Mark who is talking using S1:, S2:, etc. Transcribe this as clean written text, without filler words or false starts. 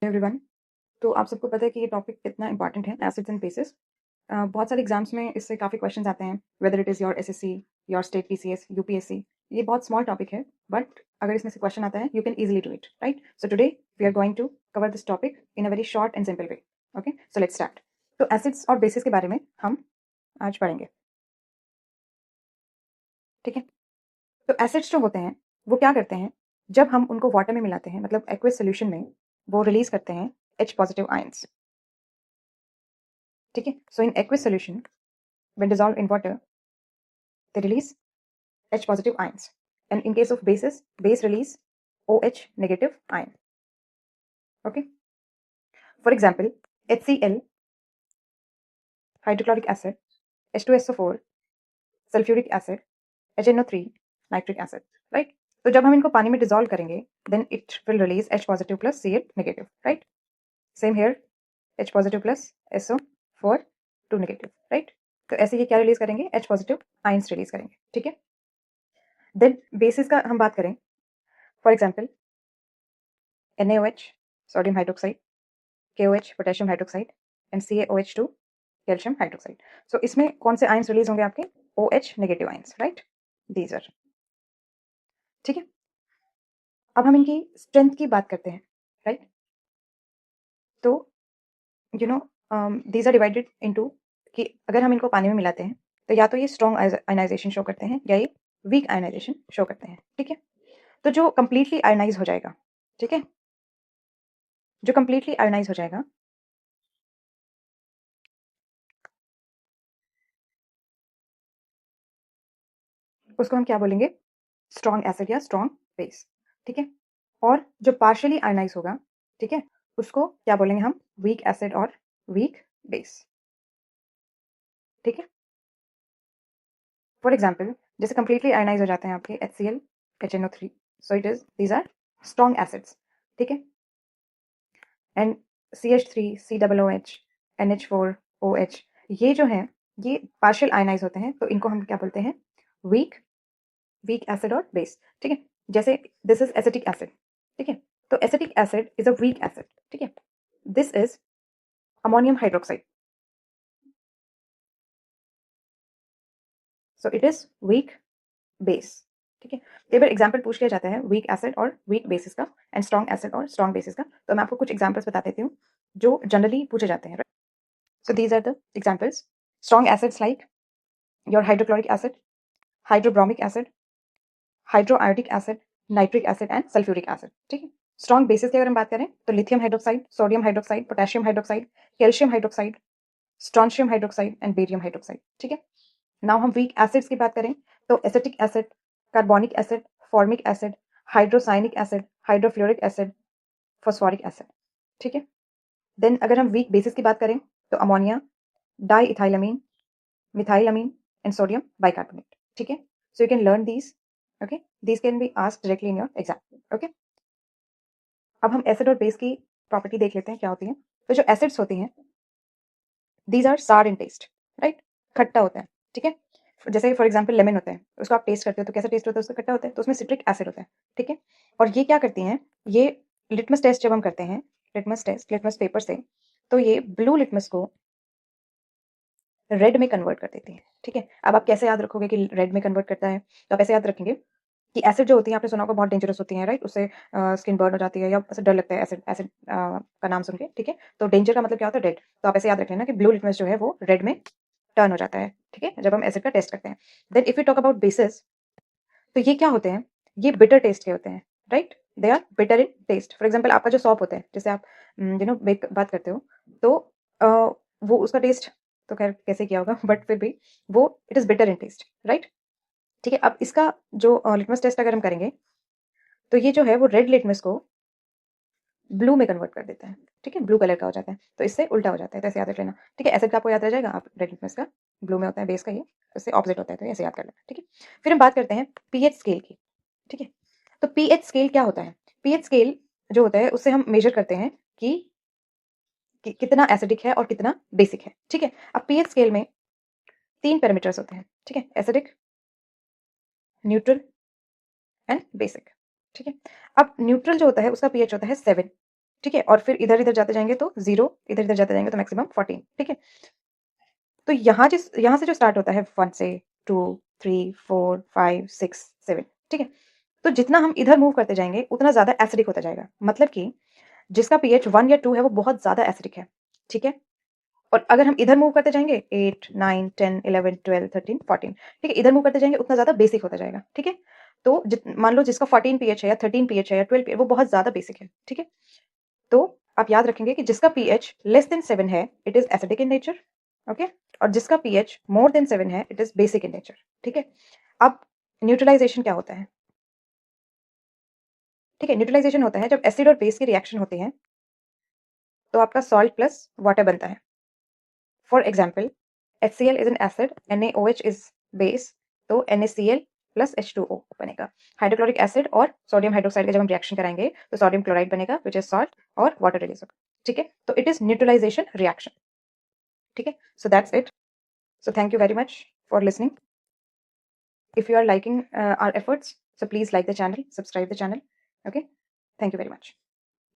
S1: Everyone. तो आप सबको पता है कि ये टॉपिक कितना इंपॉर्टेंट है, एसिड्स एंड बेसिस। बहुत सारे एग्जाम्स में इससे काफ़ी क्वेश्चंस आते हैं, whether it is your SSC, your state PCS, UPSC. ये बहुत स्मॉल टॉपिक है, बट अगर इसमें से क्वेश्चन आता है you can easily do it, right? So today we are going to cover this topic in a very short and simple way. Okay, so let's start. तो acids और bases के बारे में हम आज पढ़ेंगे, ठीक है? तो एसिड्स जो होते हैं वो क्या करते हैं, जब हम उनको वाटर में मिलाते हैं, मतलब एक्वस सोल्यूशन में, वो रिलीज करते हैं H पॉजिटिव आयंस, ठीक है? So in aqueous solution when dissolved in water, they release H positive ions. And in case of bases, base release OH negative ion. Okay. For example, HCl, hydrochloric acid, H2SO4, sulfuric acid, HNO3, nitric acid. Right? तो जब हम इनको पानी में dissolve करेंगे, then it will release H positive plus Cl negative. Right? Same here, H positive plus SO4 2 negative. Right? तो ऐसे ये क्या रिलीज करेंगे, H positive ions रिलीज करेंगे, ठीक है? देन बेसिस का हम बात करें, for example NaOH, sodium hydroxide, KOH, potassium hydroxide, and CaOH2, calcium hydroxide. So इसमें कौन से आयंस रिलीज होंगे आपके, OH negative ions, right? These are, ठीक है? अब हम इनकी स्ट्रेंथ की बात करते हैं, राइट? तो you know these are divided into, कि अगर हम इनको पानी में मिलाते हैं तो या तो ये स्ट्रॉन्ग आयनाइजेशन शो करते हैं या ये वीक आयनाइजेशन शो करते हैं, ठीक है? तो जो कंप्लीटली आयनाइज हो जाएगा, ठीक है, जो कंप्लीटली आयनाइज हो जाएगा उसको हम क्या बोलेंगे, स्ट्रॉन्ग एसिड या स्ट्रॉन्ग बेस, ठीक है? और जो पार्शियली आयनाइज होगा, ठीक है, उसको क्या बोलेंगे हम, वीक एसिड और वीक बेस, ठीक है? फॉर एग्जाम्पल, जैसे कंप्लीटली आयनाइज हो जाते हैं आपके HCl, HNO3, so it is, these are strong acids, ठीक है? एंड CH3, COOH, NH4OH, ये जो है ये पार्शियल आयनाइज होते हैं, तो इनको हम क्या बोलते हैं, वीक वीक एसिड और बेस, ठीक है? जैसे दिस इज एसिटिक एसिड, ठीक है? तो acetic acid is a weak acid, ठीक है? This is ammonium hydroxide, so it is weak base, ठीक है? कई बार एग्जाम्पल पूछ लिया जाता है वीक एसिड और वीक बेसिस का, एंड स्ट्रॉन्ग एसिड और स्ट्रॉन्ग बेसिस का, तो मैं आपको कुछ एग्जाम्पल्स बता देती हूँ जो जनरली पूछे जाते हैं। So these are the examples, strong acids like your hydrochloric acid, hydrobromic acid, hydroiodic acid, nitric acid and sulphuric acid, ठीक है? स्ट्रॉन्ग बेसिस की अगर हम बात करें तो lithium hydroxide, sodium hydroxide, potassium hydroxide, calcium hydroxide, strontium hydroxide and barium hydroxide, ठीक है? नाउ हम वीक एसिड्स की बात करें तो acetic acid, carbonic acid, formic acid, hydrocyanic acid, hydrofluoric acid, phosphoric acid, ठीक है? देन अगर हम वीक बेसिस की बात करें तो अमोनिया, डाईइथाइलमीन, मिथाइलमीन एंड सोडियम बाइकार्बोनेट, ठीक है? So you can learn these, okay? These can be asked directly in your exam, okay? अब हम एसिड और बेस की प्रॉपर्टी देख लेते हैं क्या होती है। तो जो एसिड्स होती हैं, दीज आर सार इन टेस्ट, राइट? खट्टा होता है, ठीक है? जैसे फॉर एग्जाम्पल लेमन होता है, उसको आप टेस्ट करते हो तो कैसा टेस्ट होता है, उसका खट्टा होता है, तो उसमें सिट्रिक एसिड होता है, ठीक है? और ये क्या करती हैं, ये लिटमस टेस्ट जब हम करते हैं, लिटमस टेस्ट लिटमस पेपर से, तो ये ब्लू लिटमस को रेड में कन्वर्ट कर देती है, ठीक है? अब आप कैसे याद रखोगे कि रेड में कन्वर्ट करता है, तो आप ऐसे याद रखेंगे कि एसिड जो होती है, आपने सुना होगा बहुत डेंजरस होती है, राइट? उससे स्किन बर्न हो जाती है या ऐसे डर लगता है एसिड एसिड का नाम सुन के, ठीक है? तो डेंजर का मतलब क्या होता है, रेड। तो आप ऐसे याद रख लेना कि ब्लू लिटमस जो है वो रेड में टर्न हो जाता है, ठीक है, जब हम एसिड का टेस्ट करते हैं। Then if you talk about bases, तो ये क्या होते हैं, ये बिटर टेस्ट के होते हैं, right? They are bitter in taste. For example आपका जो सॉप होता है, जैसे आप बेक बात करते हो, तो अ, वो उसका टेस्ट तो खैर कैसे किया होगा, बट फिर भी वो it is bitter in taste, right? ठीक है? अब इसका जो लिटमस टेस्ट अगर हम करेंगे, तो ये जो है वो रेड लिटमस को ब्लू में कन्वर्ट कर देता है, ठीक है? ब्लू कलर का हो जाता है, तो इससे उल्टा हो जाता है, तो ऐसे याद रख लेना, ठीक है? एसिड का आपको याद रह जाएगा, आप रेड लिटमस का ब्लू में होता है, बेस का ये इससे ऑपोजिट होता है, तो ऐसे याद कर लेना, ठीक है? फिर हम बात करते हैं पीएच स्केल की, ठीक है? तो पीएच स्केल क्या होता है? पीएच स्केल जो होता है उससे हम मेजर करते हैं कि कितना एसिडिक है और कितना बेसिक है, ठीक है? अब पीएच स्केल में 3 पैरामीटर्स होते हैं, ठीक है? एसिडिक, न्यूट्रल एंड बेसिक, ठीक है? अब न्यूट्रल जो होता है उसका पीएच होता है 7, ठीक है, और फिर इधर-इधर जाते जाएँगे तो 0, इधर-इधर जाते जाएँगे तो मैक्सिमम 14, ठीक है? तो यहाँ से जो स्टार्ट होता है 1 से 2, 3, 4, 5, 6, 7, ठीक है? तो जितना हम इधर मूव करते जाएँगे, उतना ज़्यादा एसिडिक होता जाएगा। मतलब कि जिसका पीएच 1 या 2 है, वो बहुत ज़्यादा एसिडिक है, ठीक है? और अगर हम इधर मूव करते जाएँगे 8, 9, 10, 11, 12, 13, 14, ठीक है? इधर मूव करते जाएँगे उतना ज़्यादा बेसिक होता जाएगा, ठीक है? तो मान लो जिसका 14 पीएच है या 13 पीएच है या 12 वो बहुत ज़्यादा बेसिक है, ठीक है? तो आप याद रखेंगे कि जिसका पीएच लेस देन 7 है, it is acidic in nature, okay? और जिसका पीएच मोर देन 7 है, it is basic in nature, ठीक है? अब न्यूट्रलाइज़ेशन क्या होता है? ठीक है, न्यूट्रलाइज़ेशन होता है जब एसिड और बेस के रिएक्शन होते हैं, तो आपका सॉल्ट प्लस वाटर बनता है। For example, HCl is an acid, NaOH is base, तो NaCl प्लस H2O बनेगा। हाइड्रोक्लोरिक एसिड और सोडियम हाइड्रोक्साइड का जब हम रिएक्शन कराएंगे तो सोडियम क्लोराइड बनेगा, विच इज सॉल्ट, और वाटर रिलीज होगा, ठीक है? तो इट इज न्यूट्रलाइजेशन रिएक्शन, ठीक है? So that's it. So thank you very much for listening. If you are liking our efforts, so please like the channel, subscribe the channel. Okay. Thank you very much.